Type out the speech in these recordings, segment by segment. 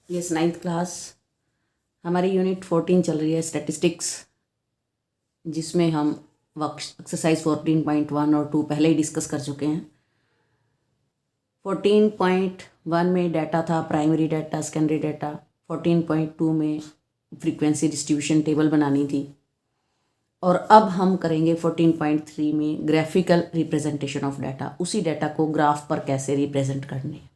Yes 9th class हमारी unit 14 चल रही है स्टैटिस्टिक्स, जिसमें हम एक्सरसाइज 14.1 और 2 पहले ही डिस्कस कर चुके हैं। 14.1 में डाटा था प्राइमरी डाटा, सेकेंडरी डाटा। 14.2 में फ्रीक्वेंसी डिस्ट्रीब्यूशन टेबल बनानी थी, और अब हम करेंगे 14.3 में ग्राफिकल रिप्रेजेंटेशन ऑफ डाटा। उसी डाटा को ग्राफ पर कैसे रिप्रेजेंट करने।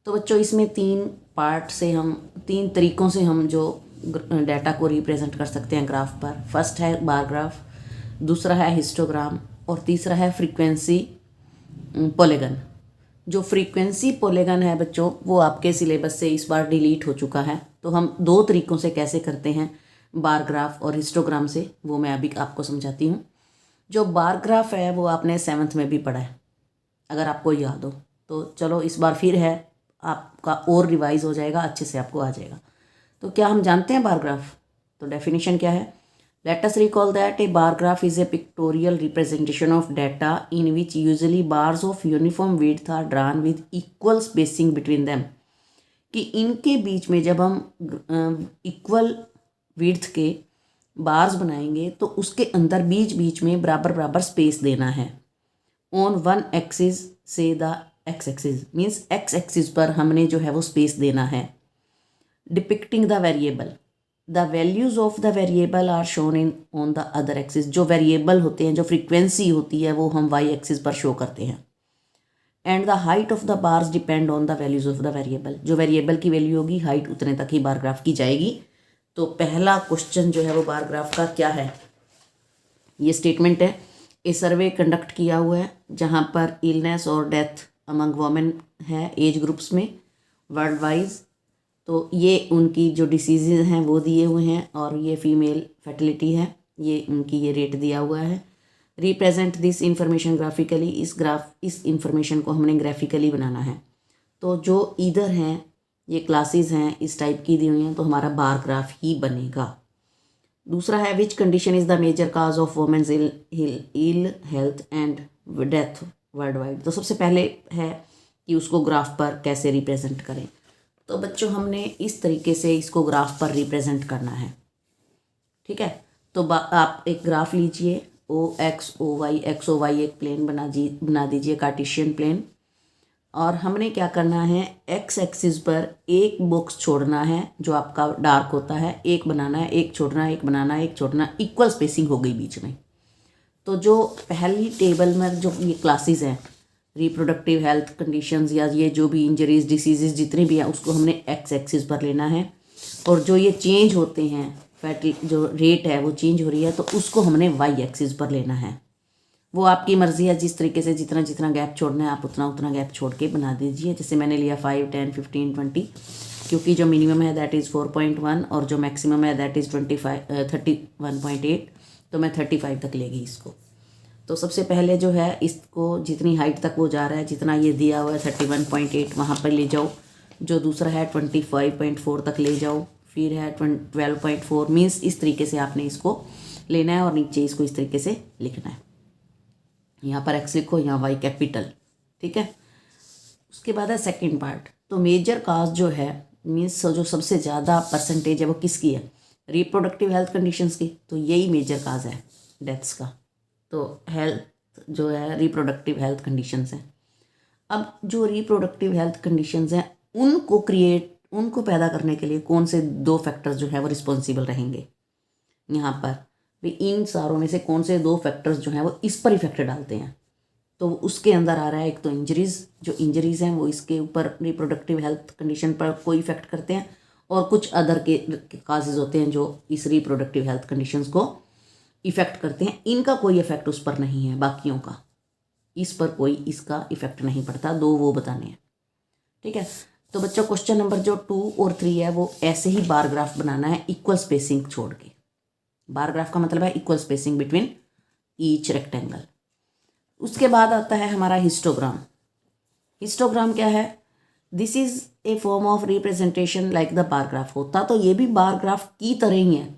तो बच्चों इसमें तीन तरीकों से हम जो डाटा को रिप्रेजेंट कर सकते हैं ग्राफ पर। फर्स्ट है बार ग्राफ, दूसरा है हिस्टोग्राम, और तीसरा है फ्रीक्वेंसी पॉलीगन। जो फ्रीक्वेंसी पॉलीगन है बच्चों, वो आपके सिलेबस से इस बार डिलीट हो चुका है। तो हम दो तरीकों से कैसे करते हैं बार ग्राफ और हिस्टोग्राम से, वो मैं अभी आपको समझाती हूँ। जो बार ग्राफ है वो आपने 7th में भी पढ़ा है, अगर आपको याद हो तो। चलो इस बार फिर है, आपका और रिवाइज हो जाएगा, अच्छे से आपको आ जाएगा। तो क्या हम जानते हैं बार ग्राफ? तो डेफिनेशन क्या है? Let us recall that a bar graph is a pictorial representation of data in which usually bars of uniform width are drawn with equal spacing between them. कि इनके बीच में जब हम इक्वल विड्थ के bars बनाएंगे तो उसके अंदर बीच बीच में बराबर बराबर स्पेस देना है। ऑन वन एक्सिस से the x axis means x axis पर हमने जो है वो स्पेस देना है। Depicting the variable, the values of the variable are shown in on the other axis. जो वेरिएबल होते हैं, जो फ्रीक्वेंसी होती है, वो हम वाई एक्सिस पर शो करते हैं। And the height of the bars depend on the values of the variable. जो वेरिएबल की वैल्यू होगी, हाइट उतने तक ही बार ग्राफ की जाएगी। तो पहला क्वेश्चन जो है वो बार ग्राफ का क्या है? ये स्टेटमेंट है, ए सर्वे कंडक्ट किया हुआ है जहाँ पर इलनेस और डेथ अमंग वोमेन है एज ग्रुप्स में वर्ल्ड वाइज। तो ये उनकी जो डिसीजेज हैं वो दिए हुए हैं, और ये फीमेल फर्टिलिटी है, ये उनकी ये रेट दिया हुआ है। रिप्रेजेंट दिस इंफॉर्मेशन ग्राफिकली, इस इंफॉर्मेशन को हमने ग्राफिकली बनाना है। तो जो इधर हैं ये क्लासेस हैं इस टाइप की दी हुई हैं, तो हमारा बार ग्राफ ही बनेगा। दूसरा है which condition is the major cause of women's ill health and death worldwide. तो सबसे पहले है कि उसको ग्राफ पर कैसे रिप्रेजेंट करें। तो बच्चों हमने इस तरीके से इसको ग्राफ पर रिप्रेजेंट करना है, ठीक है। तो आप एक ग्राफ लीजिए, एक्स ओ वाई एक प्लेन बना दीजिए, कार्टेशियन प्लेन। और हमने क्या करना है, एक्स एक्सिस पर एक बॉक्स छोड़ना है जो आपका डार्क होता है, एक बनाना है, एक छोड़ना है, एक बनाना है, एक छोड़ना, इक्वल स्पेसिंग हो गई बीच में। तो जो पहली टेबल में जो ये क्लासेस हैं, रिप्रोडक्टिव हेल्थ कंडीशंस या ये जो भी इंजरीज डिसीजेज जितने भी हैं, उसको हमने एक्स एक्सिस पर लेना है। और जो ये चेंज होते हैं, फैटी जो रेट है वो चेंज हो रही है, तो उसको हमने वाई एक्सिस पर लेना है। वो आपकी मर्ज़ी है, जिस तरीके से जितना जितना गैप छोड़ना है आप उतना उतना गैप छोड़ के बना दीजिए। जैसे मैंने लिया 5, 10, 15, 20, क्योंकि जो मिनिमम है दैट इज़ 4.1 और जो मैक्सिमम है दैट इज़ 31.8, तो मैं 35 तक लेगी इसको। तो सबसे पहले जो है इसको जितनी हाइट तक वो जा रहा है, जितना ये दिया हुआ है 31.8 वहाँ पर ले जाओ। जो दूसरा है 25.4 तक ले जाओ, फिर है 12.4। मीन्स इस तरीके से आपने इसको लेना है और नीचे इसको इस तरीके से लिखना है। यहाँ पर एक्स लिखो, यहाँ वाई कैपिटल, ठीक है। उसके बाद है सेकंड पार्ट। तो मेजर काज जो है मीन्स जो सबसे ज़्यादा परसेंटेज है वो किसकी है? रिप्रोडक्टिव हेल्थ कंडीशंस की। तो यही मेजर काज है डेथ्स का। तो हेल्थ जो है रिप्रोडक्टिव हेल्थ कंडीशंस हैं। अब जो रिप्रोडक्टिव हेल्थ कंडीशंस हैं उनको पैदा करने के लिए कौन से 2 फैक्टर्स जो है वो रिस्पॉन्सिबल रहेंगे? यहाँ पर इन सारों में से कौन से 2 फैक्टर्स जो हैं वो इस पर इफेक्ट डालते हैं? तो उसके अंदर आ रहा है एक तो इंजरीज। जो इंजरीज हैं वो इसके ऊपर रिप्रोडक्टिव हेल्थ कंडीशन पर कोई इफेक्ट करते हैं, और कुछ अदर के काजेज होते हैं जो इस रिप्रोडक्टिव हेल्थ कंडीशंस को इफेक्ट करते हैं। इनका कोई इफेक्ट उस पर नहीं है, बाकियों का इस पर कोई इसका इफेक्ट नहीं पड़ता। 2 वो बताने हैं, ठीक है। तो बच्चों क्वेश्चन नंबर जो 2 और 3 है वो ऐसे ही बार ग्राफ बनाना है, इक्वल स्पेसिंग छोड़ के। बार ग्राफ का मतलब है equal spacing between each rectangle. उसके बाद आता है हमारा हिस्टोग्राम। हिस्टोग्राम क्या है? This is a form of representation like the bar graph. होता तो ये भी बार ग्राफ की तरह ही है,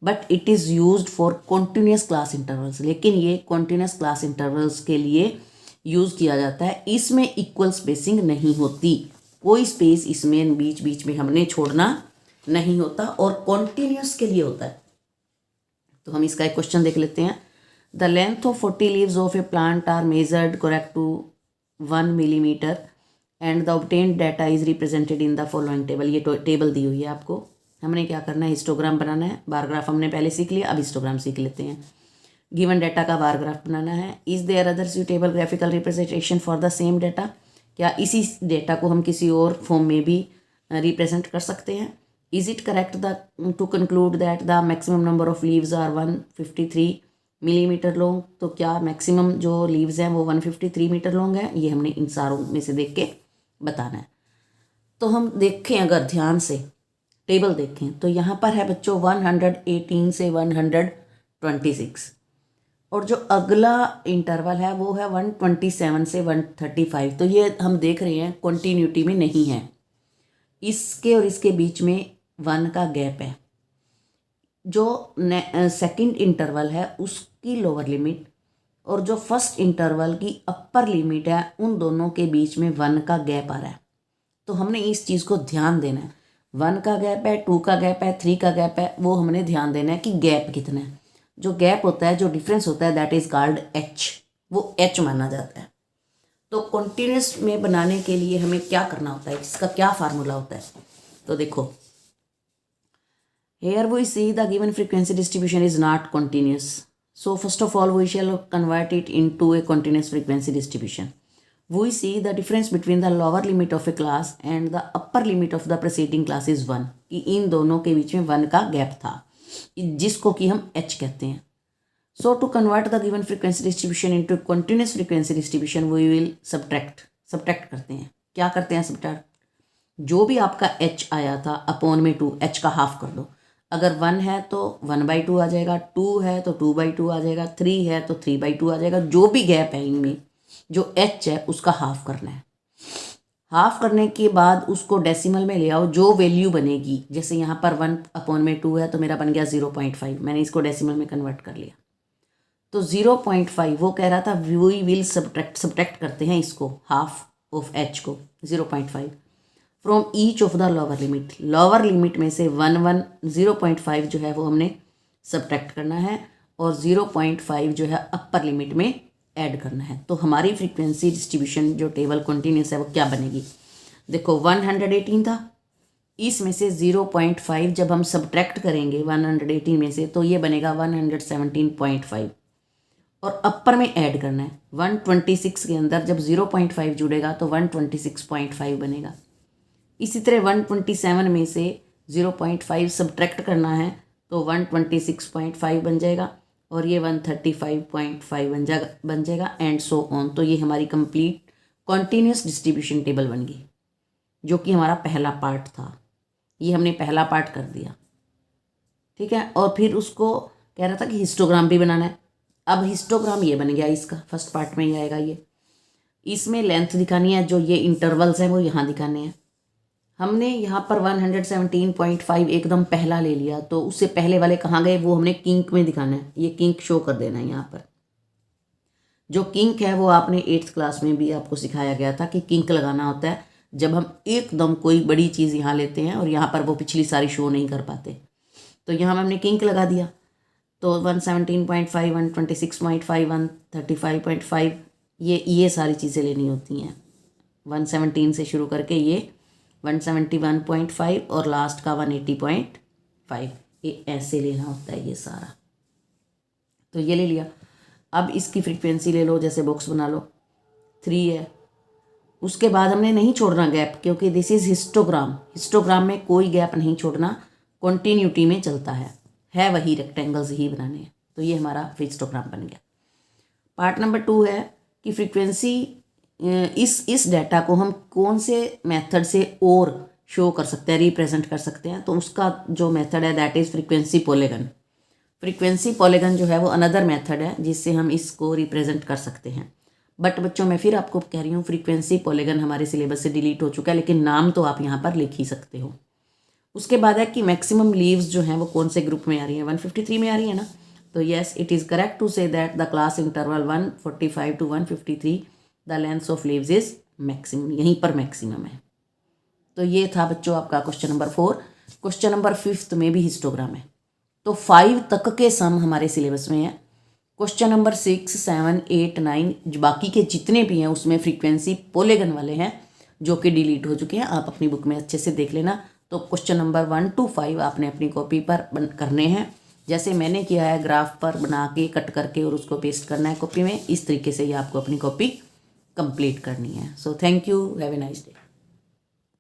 but it is used for continuous class intervals. लेकिन ये कॉन्टिन्यूस क्लास इंटरवल्स के लिए यूज़ किया जाता है। इसमें इक्वल स्पेसिंग नहीं होती, कोई स्पेस इसमें बीच बीच में हमने छोड़ना नहीं होता और कॉन्टिन्यूस के लिए होता है। तो हम इसका एक क्वेश्चन देख लेते हैं। The length of 40 leaves of a plant are measured correct to 1 millimetre and the obtained data is represented in the following table. ये टेबल दी हुई है आपको। हमने क्या करना है, हिस्टोग्राम बनाना है। बार ग्राफ हमने पहले सीख लिया, अब हिस्टोग्राम सीख लेते हैं। गिवन डाटा का बार ग्राफ बनाना है। Is there other suitable graphical representation for the same data. क्या इसी डेटा को हम किसी और फॉर्म में भी रिप्रेजेंट कर सकते हैं। Is it correct to conclude that the maximum number of leaves are 153 millimetre long. तो क्या मैक्सिमम जो लीव्स हैं वो 153 मीटर लॉन्ग है। ये हमने इन सारों में से देख के बताना है। तो हम देखें, अगर ध्यान से टेबल देखें तो यहाँ पर है बच्चों 118 से 126 और जो अगला इंटरवल है वो है 127 से 135। तो ये हम देख रहे हैं कॉन्टीन्यूटी में नहीं है। इसके और इसके बीच में 1 का गैप है। जो सेकंड इंटरवल है उसकी लोअर लिमिट और जो फर्स्ट इंटरवल की अपर लिमिट है, उन दोनों के बीच में 1 का गैप आ रहा है। तो हमने इस चीज़ को ध्यान देना है। 1 का गैप है, 2 का गैप है, 3 का गैप है, वो हमने ध्यान देना है कि गैप कितना है। जो गैप होता है, जो डिफरेंस होता है, दैट इज कॉल्ड एच। वो एच माना जाता है। तो कॉन्टिन्यूस में बनाने के लिए हमें क्या करना होता है, इसका क्या फार्मूला होता है। तो देखो, here we see the given frequency distribution is not continuous. So first of all we shall convert it into a continuous frequency distribution. We see the difference between the lower limit of a class and the upper limit of the preceding class is 1. कि इन दोनों के बीच में 1 का gap था, जिसको कि हम h कहते हैं। So to convert the given frequency distribution into continuous frequency distribution we will subtract करते हैं। क्या करते हैं subtract? जो भी आपका h आया था अपॉन में 2, h का हाफ कर दो। अगर 1 है तो 1/2 आ जाएगा, 2 है तो 2/2 आ जाएगा, 3 है तो 3/2 आ जाएगा। जो भी गैप है इनमें, जो h है उसका हाफ करना है। हाफ करने के बाद उसको डेसिमल में ले आओ, जो वैल्यू बनेगी। जैसे यहाँ पर 1/2 है तो मेरा बन गया 0.5। मैंने इसको डेसिमल में कन्वर्ट कर लिया। तो 0.5 वो कह रहा था वी विल सब्ट्रैक्ट करते हैं इसको, हाफ ऑफ h को 0.5 from each of the lower limit. Lower limit में से 0.5 जो है वो हमने सब्ट्रैक्ट करना है और 0.5 जो है अपर लिमिट में ऐड करना है। तो हमारी फ्रीक्वेंसी डिस्ट्रीब्यूशन जो टेबल कंटिन्यूस है वो क्या बनेगी। देखो 118 था, इसमें से 0.5 जब हम सब्ट्रैक्ट करेंगे 118 में से तो ये बनेगा 117.5 और अपर में ऐड करना है। 126 के अंदर जब 0.5 जुड़ेगा तो 126.5 बनेगा। इसी तरह 127 में से 0.5 सब्ट्रैक्ट करना है तो 126.5 बन जाएगा और ये 135.5 बन जाएगा एंड सो ऑन। तो ये हमारी कंप्लीट कॉन्टीन्यूस डिस्ट्रीब्यूशन टेबल बन गई, जो कि हमारा पहला पार्ट था। ये हमने पहला पार्ट कर दिया, ठीक है। और फिर उसको कह रहा था कि हिस्टोग्राम भी बनाना है। अब हिस्टोग्राम ये बन गया, इसका फर्स्ट पार्ट में ही आएगा ये। इसमें लेंथ दिखानी है, जो ये इंटरवल्स हैं वो यहाँ दिखाने हैं। हमने यहाँ पर 117.5 एकदम पहला ले लिया, तो उससे पहले वाले कहाँ गए वो हमने किंक में दिखाना है। ये किंक शो कर देना है। यहाँ पर जो किंक है वो आपने 8th क्लास में भी आपको सिखाया गया था कि किंक लगाना होता है जब हम एकदम कोई बड़ी चीज़ यहाँ लेते हैं और यहाँ पर वो पिछली सारी शो नहीं कर पाते। तो यहाँ हमने किंक लगा दिया। तो 117.5, 126.5, 135.5 ये सारी चीज़ें लेनी होती हैं। 117 से शुरू करके ये 171.5 और लास्ट का 180.5, ये ऐसे लेना होता है ये सारा। तो ये ले लिया। अब इसकी फ्रीक्वेंसी ले लो, जैसे बॉक्स बना लो, 3 है। उसके बाद हमने नहीं छोड़ना गैप, क्योंकि दिस इज़ हिस्टोग्राम। हिस्टोग्राम में कोई गैप नहीं छोड़ना, कॉन्टीन्यूटी में चलता है वही, रेक्टेंगल्स ही बनाने हैं। तो ये हमारा हिस्टोग्राम बन गया। पार्ट नंबर 2 है कि फ्रीक्वेंसी, इस डाटा को हम कौन से मेथड से और शो कर सकते हैं, रिप्रेजेंट कर सकते हैं। तो उसका जो मेथड है that is frequency polygon. Frequency polygon जो है वो अनदर मेथड है जिससे हम इसको रिप्रेजेंट कर सकते हैं। बट बच्चों मैं फिर आपको कह रही हूँ, फ्रीक्वेंसी पॉलीगन हमारे सिलेबस से डिलीट हो चुका है, लेकिन नाम तो आप यहाँ पर लिख ही सकते हो। उसके बाद है कि मैक्सिमम लीव्स जो हैं वो कौन से ग्रुप में आ रही हैं, 153 में आ रही है ना। तो yes, it is correct to say that the class interval 145 to 153 the length of leaves is maximum. यहीं पर मैक्सिमम है। तो ये था बच्चों आपका क्वेश्चन नंबर 4। क्वेश्चन नंबर 5 में भी हिस्टोग्राम है। तो 5 तक के सम हमारे सिलेबस में है। क्वेश्चन नंबर 6, 7, 8, 9 बाकी के जितने भी हैं उसमें फ्रीक्वेंसी पॉलीगन वाले हैं जो कि डिलीट हो चुके हैं। आप अपनी बुक में अच्छे से देख लेना। तो क्वेश्चन नंबर 1 to 5 आपने अपनी कॉपी पर करने हैं, जैसे मैंने किया है, ग्राफ पर बना के कट करके और उसको पेस्ट करना है कॉपी में। इस तरीके से ही आपको अपनी कॉपी कंप्लीट करनी है। So thank you, have a nice day.